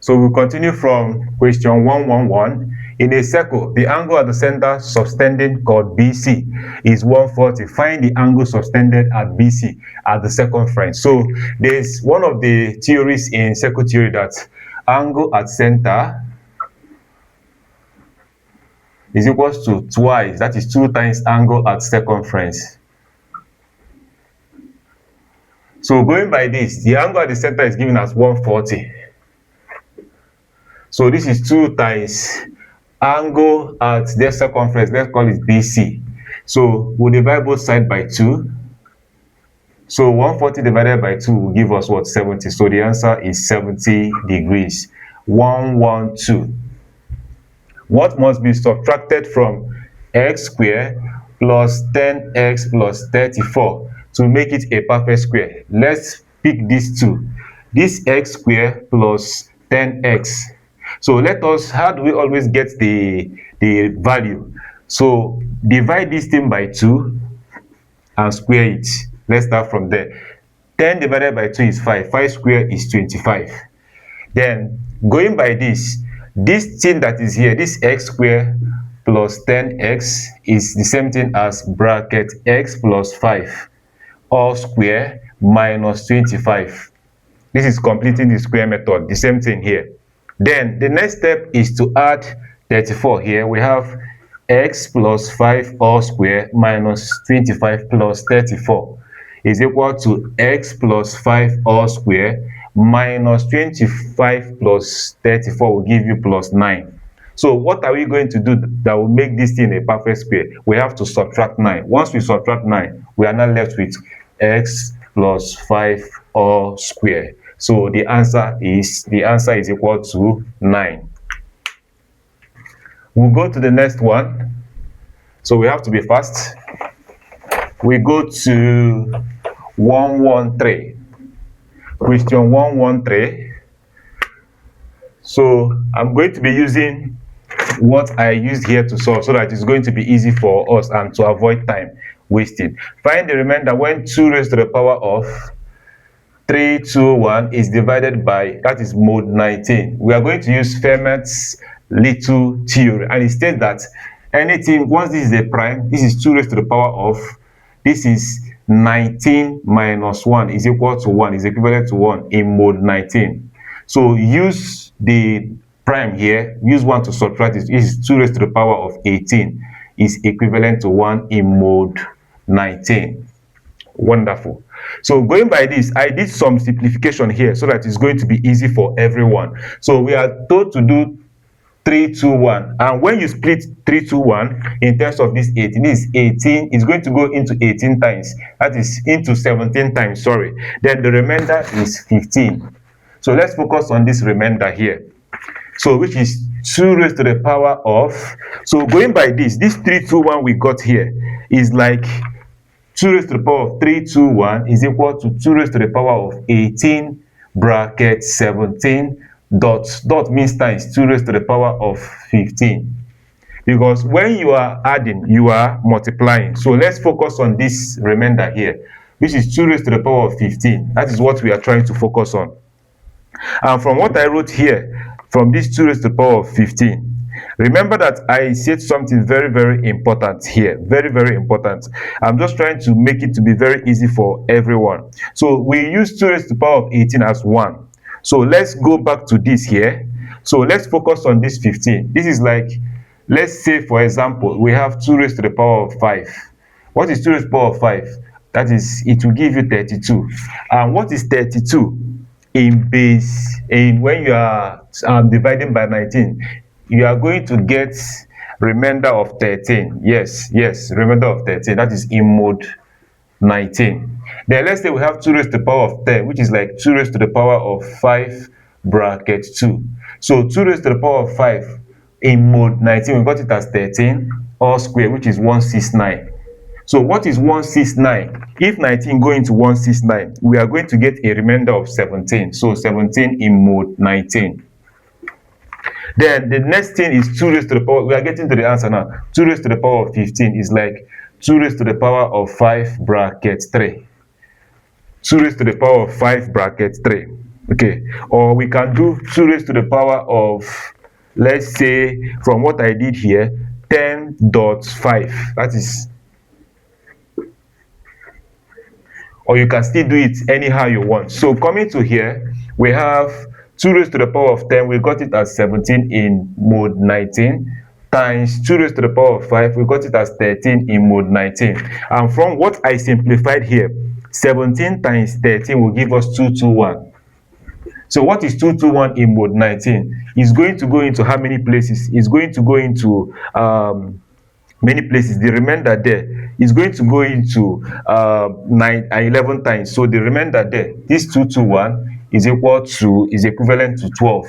So we'll continue from question 111. In a circle, the angle at the center subtending called BC is 140. Find the angle subtended at BC at the circumference. So there's one of the theories in circle theory that angle at center is equals to twice, that is 2 times angle at circumference. So going by this, the angle at the center is given as 140. So this is 2 times angle at their circumference. Let's call it BC. So we'll divide both sides by 2. So 140 divided by 2 will give us what? 70. So the answer is 70 degrees. 112. What must be subtracted from x squared plus 10x plus 34 to make it a perfect square? Let's pick these two. This x squared plus 10x. So how do we always get the value? So divide this thing by 2 and square it. Let's start from there. 10 divided by 2 is 5. 5 squared is 25. Then going by this thing that is here, this x squared plus 10x is the same thing as bracket x plus 5 all square minus 25. This is completing the square method, the same thing here. Then the next step is to add 34 here. We have x plus 5 all square minus 25 plus 34 is equal to x plus 5 all square minus 25 plus 34 will give you plus 9. So what are we going to do that will make this thing a perfect square? We have to subtract 9. Once we subtract 9, we are now left with x plus 5 all square. So the answer is equal to 9. We'll go to the next one. So we have to be fast. We go to 113. Question 113. So I'm going to be using what I used here to solve so that it's going to be easy for us and to avoid time wasting. Find the remainder when 2 raised to the power of 321 is divided by, that is mode 19. We are going to use Fermat's little theory, and it states that anything, once this is a prime, this is 2 raised to the power of, this is 19 minus 1 is equal to 1, is equivalent to 1 in mode 19. So use the prime here, use 1 to subtract it. This is 2 raised to the power of 18 is equivalent to 1 in mode 19. Wonderful. So going by this, I did some simplification here so that it's going to be easy for everyone. So we are told to do 321, and when you split 321 in terms of this 18, this is 18, is going to go into 18 times, that is into 17 times, sorry. Then the remainder is 15. So let's focus on this remainder here. So which is 2 raised to the power of, so going by this 321 we got here is like 2 raised to the power of 321 is equal to 2 raised to the power of 18 bracket 17 dot means times 2 raised to the power of 15. Because when you are adding, you are multiplying. So let's focus on this remainder here, which is 2 raised to the power of 15. That is what we are trying to focus on. And from what I wrote here, from this 2 raised to the power of 15, remember that I said something very, very important here. Very, very important. I'm just trying to make it to be very easy for everyone. So we use 2 raised to the power of 18 as 1. So let's go back to this here. So let's focus on this 15. This is like, let's say for example, we have 2 raised to the power of 5. What is 2 raised to the power of 5? That is, it will give you 32. And what is 32 in base, when you are dividing by 19? You are going to get remainder of 13. Yes, remainder of 13. That is in mode 19. Then let's say we have 2 raised to the power of 10, which is like 2 raised to the power of 5 bracket 2. So 2 raised to the power of 5 in mode 19, we got it as 13 all square, which is 169. So what is 169? If 19 go into 169, we are going to get a remainder of 17. So 17 in mode 19. Then the next thing is 2 raised to the power, we are getting to the answer now. 2 raised to the power of 15 is like 2 raised to the power of 5 bracket 3. 2 raised to the power of 5 bracket 3. Okay, or we can do 2 raised to the power of, let's say, from what I did here, 10.5. That is, or you can still do it anyhow you want. So coming to here, we have 2 raised to the power of 10, we got it as 17 in mode 19, times 2 raised to the power of 5, we got it as 13 in mode 19. And from what I simplified here, 17 times 13 will give us 221. So what is 221 in mode 19? It's going to go into how many places? It's going to go into many places. The remainder there is going to go into 9 and 11 times. So the remainder there, this 221 is equivalent to 12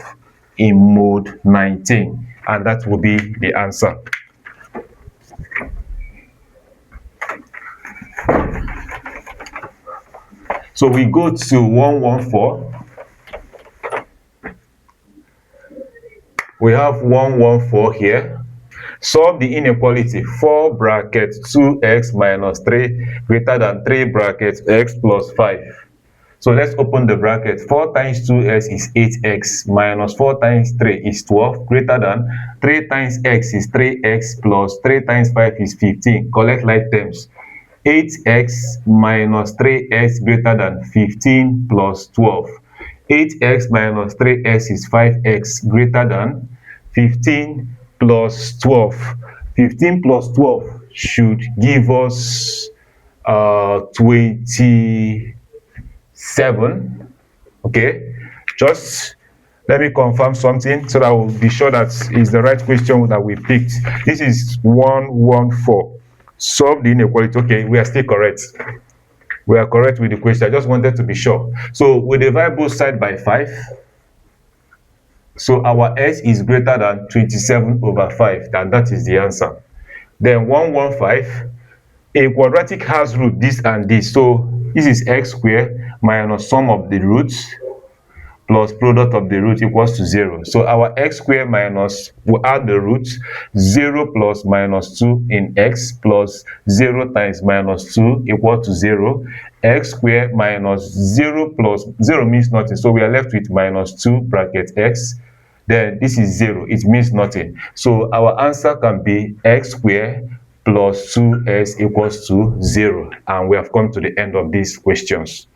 in mode 19, and that will be the answer. So we go to 114. We have 114 here. Solve the inequality 4 bracket 2x minus 3 greater than 3 bracket x plus 5. So let's open the bracket. 4 times 2x is 8x minus 4 times 3 is 12 greater than 3 times x is 3x plus 3 times 5 is 15. Collect like terms. 8x minus 3x greater than 15 plus 12. 8x minus 3x is 5x greater than 15 plus 12. 15 plus 12 should give us 27. Okay, just let me confirm something so that we'll be sure that is the right question that we picked. This is 114. Solve the inequality. Okay, we are still correct. We are correct with the question. I just wanted to be sure. So we divide both sides by 5. So our s is greater than 27 over 5, and that is the answer. Then 115, a quadratic has root this and this. So this is x squared minus sum of the roots plus product of the root equals to 0. So our x squared minus, we add the roots, 0 plus minus 2 in x plus 0 times minus 2 equal to 0. X squared minus 0 plus 0 means nothing. So we are left with minus 2 bracket x. Then this is 0. It means nothing. So our answer can be x squared plus 2s equals to 0. And we have come to the end of these questions.